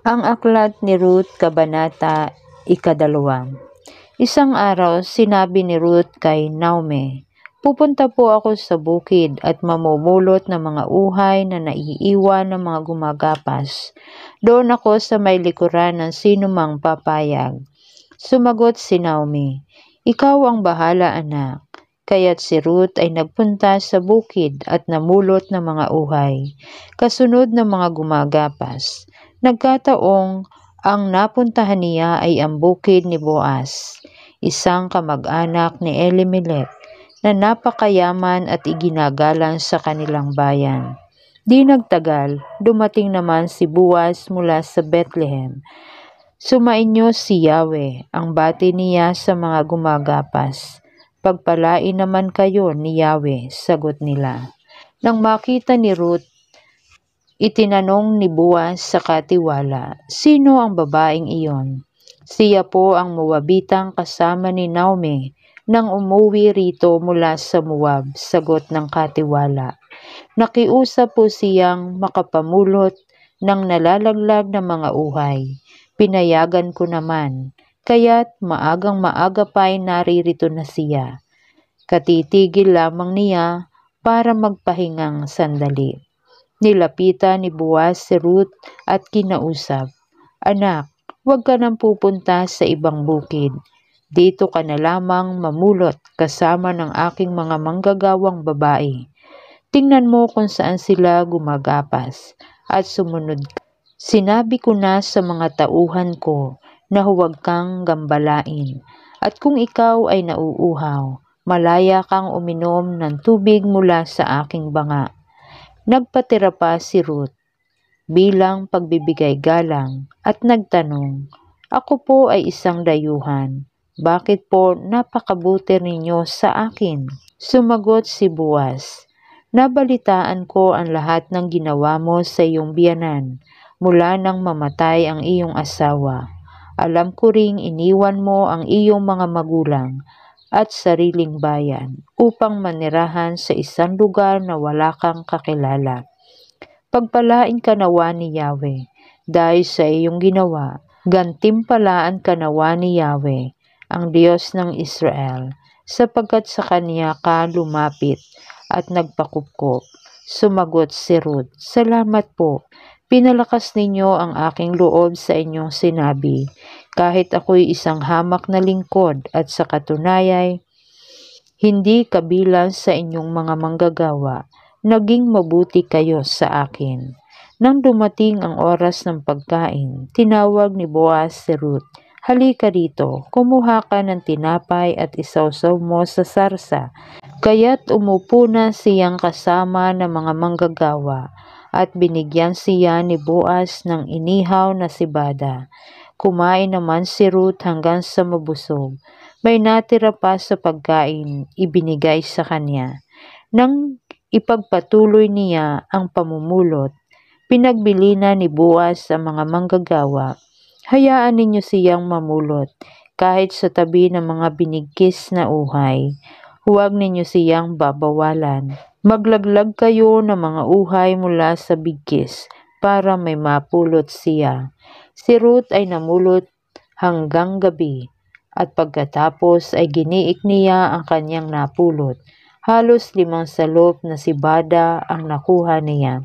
Ang aklat ni Ruth, Kabanata 2. Isang araw, sinabi ni Ruth kay Naomi, "Pupunta po ako sa bukid at mamumulot ng mga uhay na naiiwan ng mga gumagapas. Doon ako sa may likuran ng sinumang papayag." Sumagot si Naomi, "Ikaw ang bahala, anak." Kaya't si Ruth ay nagpunta sa bukid at namulot ng mga uhay, kasunod ng mga gumagapas. Nagkataong ang napuntahan niya ay ang bukid ni Boaz, isang kamag-anak ni Elimelech, na napakayaman at iginagalang sa kanilang bayan. Di nagtagal, dumating naman si Boaz mula sa Bethlehem. "Sumainyo si Yahweh," ang bati niya sa mga gumagapas. "Pagpalain naman kayo ni Yahweh," sagot nila. Nang makita ni Ruth, itinanong ni Boaz sa katiwala, "Sino ang babaeng iyon?" "Siya po ang Moabitang kasama ni Naomi nang umuwi rito mula sa Moab," sagot ng katiwala. "Nakiusap po siyang makapamulot ng nalalaglag na mga uhay. Pinayagan ko naman, kaya't maagang-maaga pa'y naririto na siya. Katitigil lamang niya para magpahingang sandali." Nilapitan ni Boaz si Ruth at kinausap, "Anak, huwag ka nang pupunta sa ibang bukid. Dito ka na lamang mamulot kasama ng aking mga manggagawang babae. Tingnan mo kung saan sila gumagapas at sumunod ka. Sinabi ko na sa mga tauhan ko na huwag kang gambalain. At kung ikaw ay nauuhaw, malaya kang uminom ng tubig mula sa aking banga." Nagpatira pa si Ruth bilang pagbibigay galang at nagtanong, "Ako po ay isang dayuhan. Bakit po napakabuti ninyo sa akin?" Sumagot si Boaz, "Nabalitaan ko ang lahat ng ginawa mo sa iyong biyanan mula nang mamatay ang iyong asawa. Alam ko ring iniwan mo ang iyong mga magulang at sariling bayan upang manirahan sa isang lugar na wala kang kakilala. Pagpalain ka nawa ni Yahweh dahil sa iyong ginawa. Gantimpalaan ka nawa ni Yahweh, ang Diyos ng Israel, sapagkat sa Kanya ka lumapit at nagpakupkop." Sumagot si Ruth, "Salamat po. Pinalakas ninyo ang aking loob sa inyong sinabi, kahit ako'y isang hamak na lingkod at sa katunayan, hindi kabilang sa inyong mga manggagawa. Naging mabuti kayo sa akin." Nang dumating ang oras ng pagkain, tinawag ni Boaz si Ruth, "Halika rito, kumuha ka ng tinapay at isawsaw mo sa sarsa." Kaya't umupo na siyang kasama ng mga manggagawa at binigyan siya ni Boaz ng inihaw na sibada. Kumain naman si Ruth hanggang sa mabusog. May natira pa sa pagkain, ibinigay sa kanya. Nang ipagpatuloy niya ang pamumulot, pinagbili na ni Boaz ang mga manggagawa. "Hayaan ninyo siyang mamulot kahit sa tabi ng mga binigkis na uhay. Huwag ninyo siyang babawalan. Maglaglag kayo ng mga uhay mula sa bigkis para may mapulot siya." Si Ruth ay namulot hanggang gabi at pagkatapos ay giniik niya ang kanyang napulot. Halos 5 salop na sibada ang nakuha niya.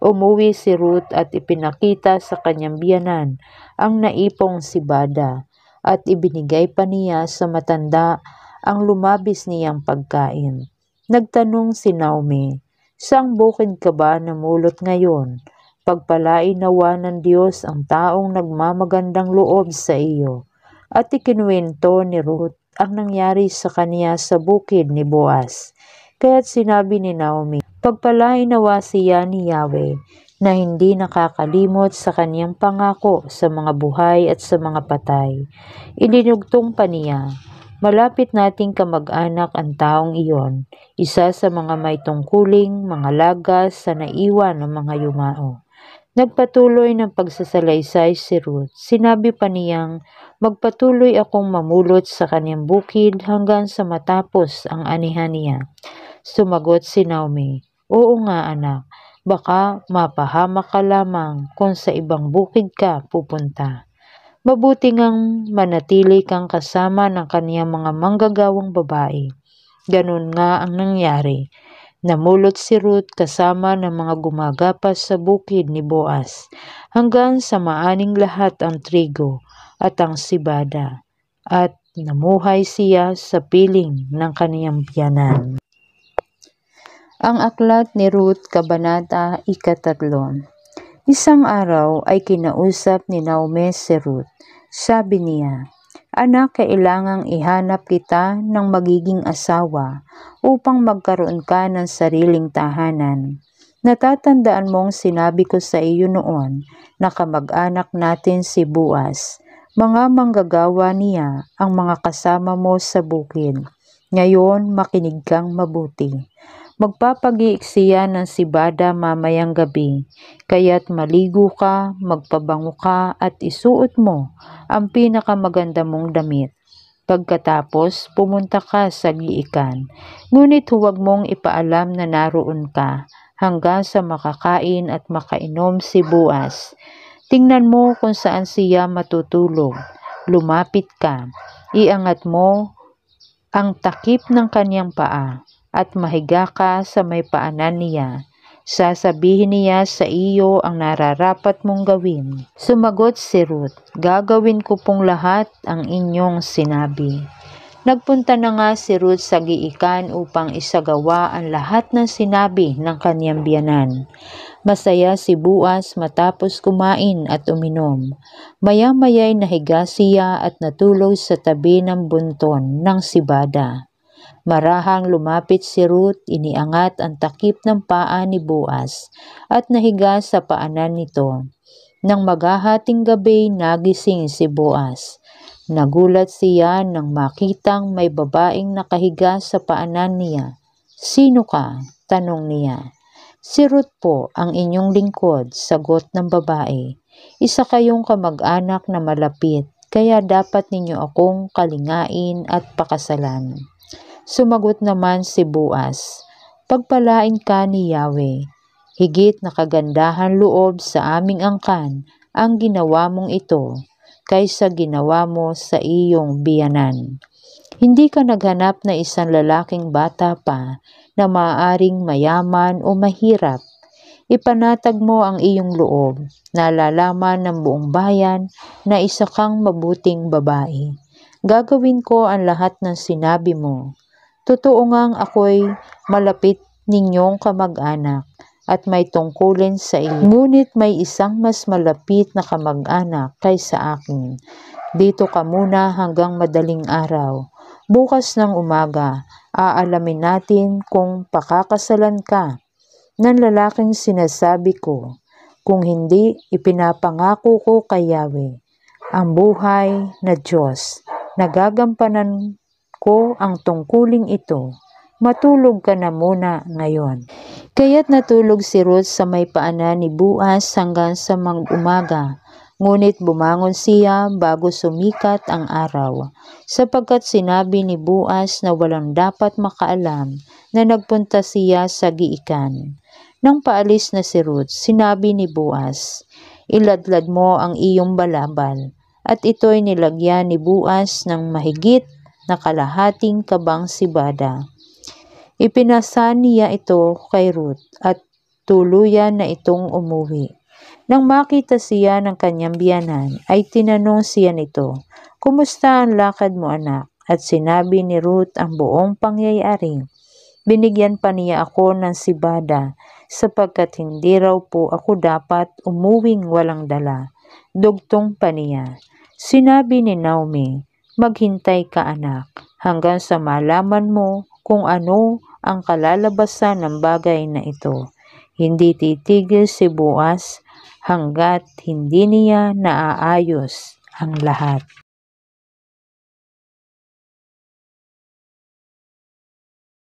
Umuwi si Ruth at ipinakita sa kanyang biyanan ang naipong sibada at ibinigay pa niya sa matanda ang lumabis niyang pagkain. Nagtanong si Naomi, "Saang bukid ka ba namulot ngayon? Pagpalain nawa ng Diyos ang taong nagmamagandang loob sa iyo." At ikinuwento ni Ruth ang nangyari sa kaniya sa bukid ni Boaz. Kaya't sinabi ni Naomi, "Pagpalain nawa siya ni Yahweh na hindi nakakalimot sa kaniyang pangako sa mga buhay at sa mga patay." Idinugtong pa niya, "Malapit nating kamag-anak ang taong iyon, isa sa mga may tungkuling mga lagas sa naiwan ng mga yumao." Nagpatuloy ng pagsasalaysay si Ruth. Sinabi pa niyang, "Magpatuloy akong mamulot sa kanyang bukid hanggang sa matapos ang anihan niya." Sumagot si Naomi, "Oo nga, anak, Baka mapahamak ka lamang kung sa ibang bukid ka pupunta. Mabuti ngang manatili kang kasama ng kaniyang mga manggagawang babae. Ganun nga ang nangyari. Namulot si Ruth kasama ng mga gumagapas sa bukid ni Boaz, hanggang sa maaning lahat ang trigo at ang sibada, at namuhay siya sa piling ng kaniyang biyanan. Ang aklat ni Ruth, Kabanata 3. Isang araw ay kinausap ni Naomi si Ruth. Sabi niya, "Anak, kailangang ihanap kita ng magiging asawa upang magkaroon ka ng sariling tahanan. Natatandaan mong sinabi ko sa iyo noon na kamag-anak natin si Boaz. Mga manggagawa niya ang mga kasama mo sa bukid. Ngayon, makinig kang mabuti. Magpapagiik siya ng sibada mamayang gabi, kaya't maligo ka, magpabango ka at isuot mo ang pinakamaganda mong damit. Pagkatapos, pumunta ka sa giikan, ngunit huwag mong ipaalam na naroon ka hanggang sa makakain at makainom si Boaz. Tingnan mo kung saan siya matutulog. Lumapit ka, iangat mo ang takip ng kanyang paa at mahiga ka sa may paanan niya. Sasabihin niya sa iyo ang nararapat mong gawin." Sumagot si Ruth, "Gagawin ko pong lahat ang inyong sinabi." Nagpunta na nga si Ruth sa giikan upang isagawa ang lahat ng sinabi ng kaniyang biyanan. Masaya si Boaz matapos kumain at uminom. Maya-maya'y nahiga siya at natulog sa tabi ng bunton ng sibada. Marahang lumapit si Ruth, iniangat ang takip ng paa ni Boaz at nahiga sa paanan nito. Nang maghahating gabi, nagising si Boaz. Nagulat siya nang makitang may babaeng nakahiga sa paanan niya. "Sino ka?" tanong niya. "Si Ruth po, ang inyong lingkod," sagot ng babae. "Isa kayong kamag-anak na malapit, kaya dapat ninyo akong kalingain at pakasalan." Sumagot naman si Boaz, "Pagpalain ka ni Yahweh. Higit na kagandahan loob sa aming angkan ang ginawa mong ito kaysa ginawa mo sa iyong biyanan. Hindi ka naghanap na isang lalaking bata pa na maaaring mayaman o mahirap. Ipanatag mo ang iyong loob. Nalalaman ng buong bayan na isa kang mabuting babae. Gagawin ko ang lahat ng sinabi mo. Totoo ngang ako'y malapit ninyong kamag-anak at may tungkulin sa iyo. Ngunit may isang mas malapit na kamag-anak kaysa akin. Dito ka muna hanggang madaling araw. Bukas ng umaga, aalamin natin kung pakakasalan ka ng lalaking sinasabi ko. Kung hindi, ipinapangako ko kay Yahweh, ang buhay na Diyos, nagagampanan ko ang tungkuling ito. Matulog ka na muna ngayon." Kaya't natulog si Ruth sa may paanan ni Boaz hanggang sa mag-umaga. Ngunit bumangon siya bago sumikat ang araw, sapagkat sinabi ni Boaz na walang dapat makaalam na nagpunta siya sa giikan. Nang paalis na si Ruth, sinabi ni Boaz, "Iladlad mo ang iyong balabal." At ito'y nilagyan ni Boaz ng mahigit na kalahating kabang sibada. Ipinasa niya ito kay Ruth at tuluyan na itong umuwi. Nang makita siya ng kanyang biyanan, ay tinanong siya nito, "Kumusta ang lakad mo, anak?" At sinabi ni Ruth ang buong pangyayari. Binigyan pa niya ako ng sibada, sapagkat hindi raw po ako dapat umuwing walang dala. Dugtong pa niya. Sinabi ni Naomi, "Maghintay ka, anak, hanggang sa malaman mo kung ano ang kalalabasan ng bagay na ito." Hindi titigil si Boaz hanggat hindi niya naaayos ang lahat.